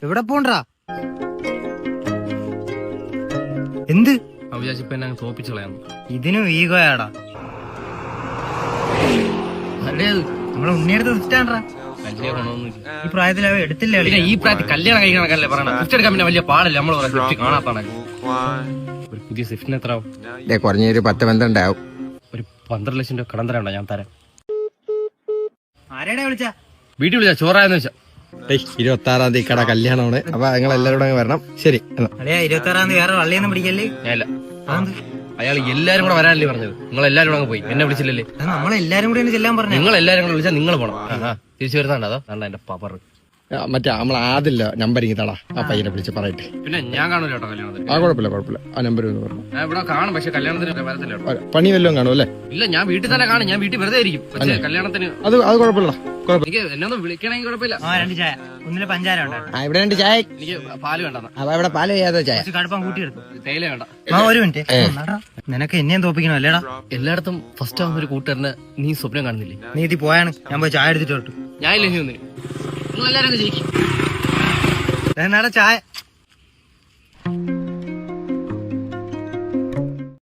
എവിടെ പോണ്ടാ? എന്ത് തോപ്പിച്ചു കളയാം. ഇതിനും ഈഗോയാടാ. നമ്മളെ ഉണ്ണിയെടുത്ത് തെറ്റാണ്ടാ. ഈ പ്രായത്തിൽ അവ എടുത്തില്ല. ഈ പ്രായത്തിൽ കല്യാണം കഴിക്കണല്ലേ പറയണ. സ്വിഫ്റ്റ് എടുക്കാൻ പിന്നെ വലിയ പാടല്ലേ. നമ്മൾ സ്വിഫ്റ്റ് കാണാത്താണ്. ഒരു പുതിയ സ്വിഫ്റ്റിന് എത്ര ആവും? കുറഞ്ഞൊരു 10-12 ആവും. ഒരു 12 ലക്ഷം രൂപ കടം തരണ്ട, ഞാൻ തരാം. ആരെയാ വിളിച്ച? വീട്ടിൽ വിളിച്ചാ ചോറായെന്ന് വെച്ചാ. 26-ാം തീയതി കട കല്യാണമാണ്. അപ്പൊ നിങ്ങൾ എല്ലാവരും അങ്ങ് വരണം. ശരി. 26-ാം തീയതി വേറെ വള്ളിയൊന്നും പിടിക്കല്ലേ? ഞാനില്ല. അയാൾ എല്ലാരും കൂടെ വരാനല്ലേ പറഞ്ഞത്? നിങ്ങൾ എല്ലാരും കൂടെ അങ്ങ് പോയി, എന്നെ വിളിച്ചില്ലല്ലേ? നമ്മളെല്ലാരും കൂടെ ചെല്ലാൻ പറഞ്ഞു. നിങ്ങൾ എല്ലാരും കൂടെ വിളിച്ചാൽ നിങ്ങൾ പോണം. തിരിച്ചു വരുന്നുണ്ട്. അതോ എന്റെ പവർ. മറ്റേ നമ്മൾ ആദില്ല നമ്പർ ഇങ്ങത്താടാ. ആ പയ്യനെ വിളിച്ച് പറയട്ടെ. പിന്നെ ഞാൻ കാണൂല കേട്ടോ കല്യാണത്തിന്. കുഴപ്പമില്ല. ആ നമ്പർ ഒന്ന് പറഞ്ഞു. ഞാൻ ഇവിടെ കാണും, പക്ഷെ കല്യാണത്തിന് വരത്തില്ല കേട്ടോ. പണി വല്ലതും കാണും അല്ലേ? ഇല്ല, ഞാൻ വീട്ടിൽ തന്നെ കാണും. ഞാൻ വീട്ടിൽ വെറുതെ ഇരിക്കും. പക്ഷേ കല്യാണത്തിന് അത് കുഴപ്പമില്ല. എനിക്ക് എന്നെ ഒന്ന് വിളിക്കണമെങ്കിൽ കുഴപ്പമില്ല. 2 ചായ, ഒന്നില് പഞ്ചാര ഉണ്ടായിരുന്നു. ഇവിടെ 2 ചായ. എനിക്ക് പാല് വേണ്ട. അപ്പൊ ഇവിടെ പാല് ചെയ്യാതെ ചായ. കടുപ്പം കൂട്ടിയെടുത്തു. തേയില വേണ്ട. ഒരു മിനിറ്റ്. നിനക്ക് എന്നെയും തോപ്പിക്കണം അല്ലേടാ? എല്ലായിടത്തും ഫസ്റ്റ് ആവുന്ന ഒരു കൂട്ടുകാരനെ നീ സ്വപ്നം കാണുന്നില്ലേ? നീ ഇത് പോയാണ്. ഞാൻ പോയി ചായ എടുത്തിട്ട്. ഞാൻ ഇല്ല, നീ ഒന്നിന്. നിങ്ങൾ എല്ലാവരും ജയിക്കും. എന്നാടാ ചായ?